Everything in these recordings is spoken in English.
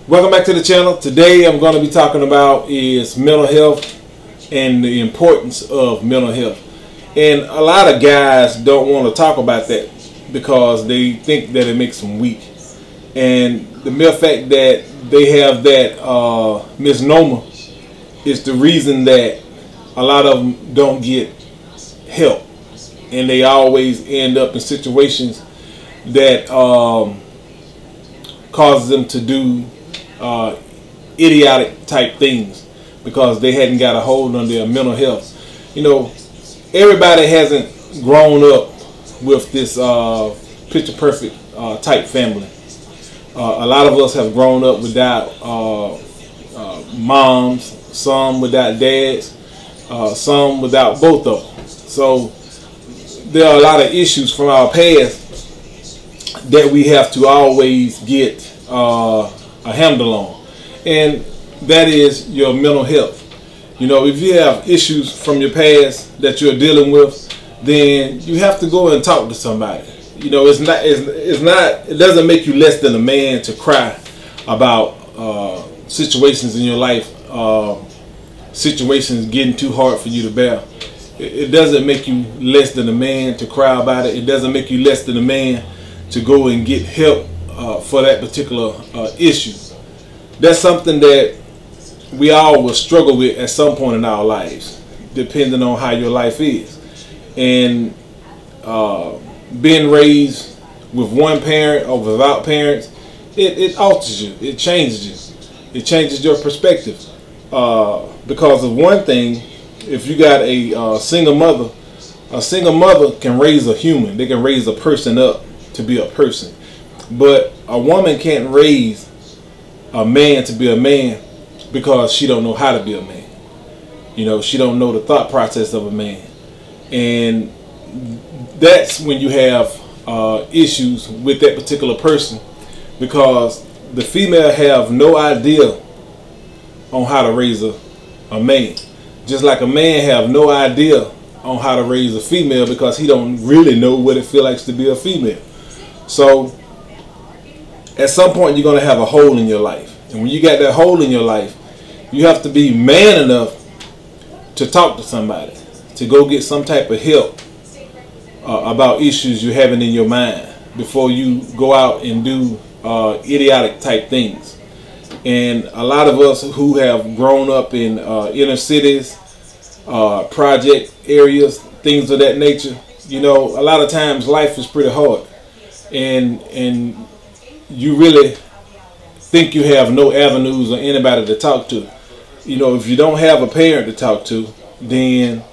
Welcome back to the channel. Today I'm going to be talking about is mental health and the importance of mental health. And a lot of guys don't want to talk about that because they think that it makes them weak. And the mere fact that they have that misnomer is the reason that a lot of them don't get help. And they always end up in situations that causes them to do idiotic type things because they hadn't got a hold on their mental health. You know, everybody hasn't grown up with this picture perfect type family. A lot of us have grown up without moms, some without dads, some without both of them. So there are a lot of issues from our past that we have to always get a handle on, and that is your mental health. You know, if you have issues from your past that you're dealing with, then you have to go and talk to somebody. You know, it doesn't make you less than a man to cry about situations in your life, situations getting too hard for you to bear. It doesn't make you less than a man to cry about it. It doesn't make you less than a man to go and get help for that particular issue. That's something that we all will struggle with at some point in our lives, depending on how your life is. And being raised with one parent or without parents, it alters you, it changes you, it changes your perspective. Because of one thing, if you got a single mother can raise a human. They can raise a person up to be a person. But a woman can't raise a man to be a man because she don't know how to be a man. You know, she don't know the thought process of a man. And that's when you have issues with that particular person, because the female have no idea on how to raise a man. Just like a man have no idea on how to raise a female because he don't really know what it feels like to be a female. So at some point you're going to have a hole in your life. And when you got that hole in your life, you have to be man enough to talk to somebody, to go get some type of help about issues you're having in your mind before you go out and do idiotic type things. And a lot of us who have grown up in inner cities, project areas, things of that nature, you know, a lot of times life is pretty hard. And you really think you have no avenues or anybody to talk to. You know, if you don't have a parent to talk to, then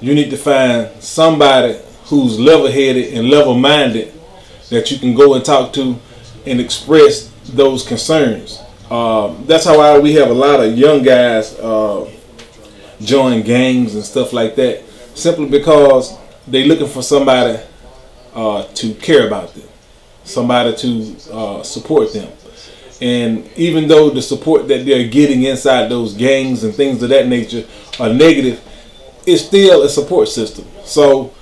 you need to find somebody who's level-headed and level-minded that you can go and talk to and express those concerns. That's how we have a lot of young guys join gangs and stuff like that, simply because they're looking for somebody to care about them, somebody to support them. And even though the support that they're getting inside those gangs and things of that nature are negative, it's still a support system. So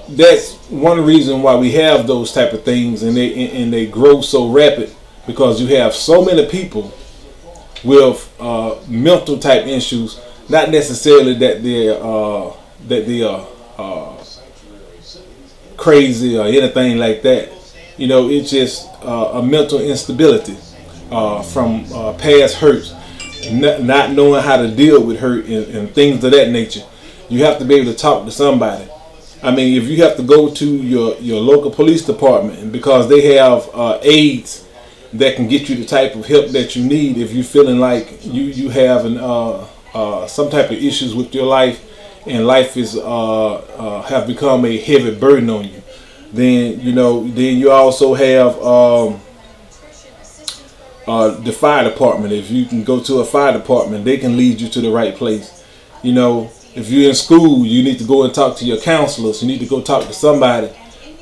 that's one reason why we have those type of things, and they grow so rapid, because you have so many people with mental type issues, not necessarily that they are crazy or anything like that. You know, it's just a mental instability from past hurts, not knowing how to deal with hurt and things of that nature. You have to be able to talk to somebody. I mean, if you have to go to your local police department, and because they have aides that can get you the type of help that you need, if you're feeling like you have some type of issues with your life, and life is have become a heavy burden on you, then you also have the fire department. If you can go to a fire department, they can lead you to the right place. You know, if you're in school, you need to go and talk to your counselors. You need to go talk to somebody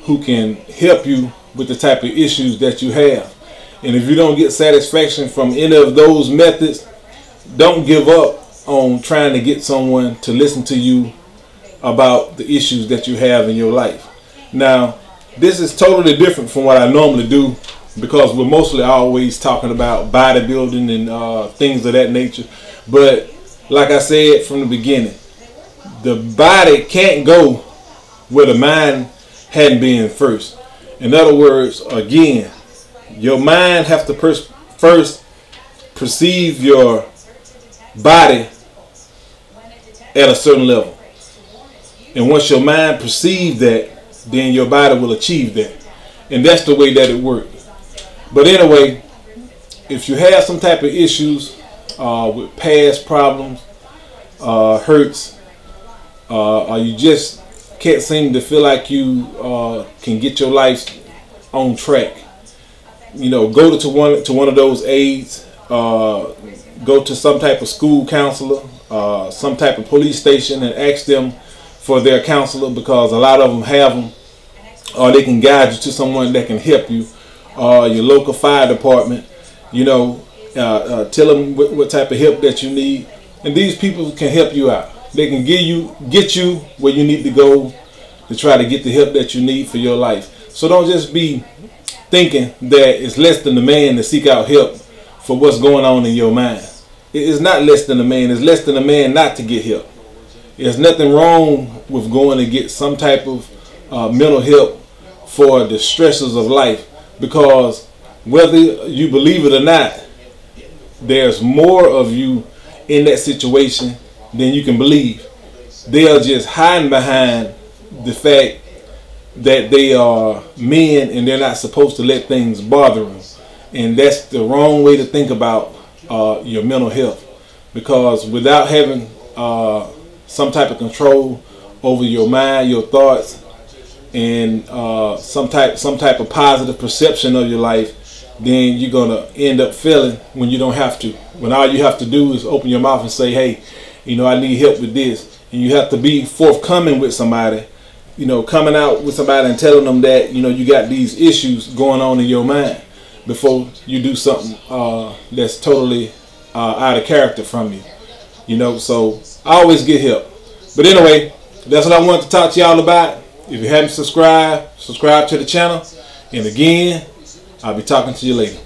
who can help you with the type of issues that you have. And if you don't get satisfaction from any of those methods, don't give up on trying to get someone to listen to you about the issues that you have in your life. Now, this is totally different from what I normally do because we're mostly always talking about bodybuilding and things of that nature. But like I said from the beginning, the body can't go where the mind hadn't been first. In other words, again, your mind have to first perceive your body at a certain level. And once your mind perceives that, then your body will achieve that. And that's the way that it works. But anyway, if you have some type of issues with past problems, hurts, or you just can't seem to feel like you can get your life on track, you know, go to one of those aides, go to some type of school counselor, some type of police station, and ask them for their counselor, because a lot of them have them, or they can guide you to someone that can help you, your local fire department, you know, tell them what type of help that you need, and these people can help you out. They can get you where you need to go to try to get the help that you need for your life. So don't just be thinking that it's less than the man to seek out help for what's going on in your mind. It's not less than a man. It's less than a man not to get help. There's nothing wrong with going to get some type of mental help for the stresses of life, because whether you believe it or not, there's more of you in that situation than you can believe. They are just hiding behind the fact that they are men and they're not supposed to let things bother them. And that's the wrong way to think about your mental health, because without having some type of control over your mind, your thoughts, and some type of positive perception of your life, then you're gonna end up failing when you don't have to. When all you have to do is open your mouth and say, hey, you know, I need help with this. And you have to be forthcoming with somebody, you know, coming out with somebody and telling them that, you know, you got these issues going on in your mind before you do something that's totally out of character from you. You know, so I always get help. But anyway, that's what I wanted to talk to y'all about. If you haven't subscribed, subscribe to the channel. And again, I'll be talking to you later.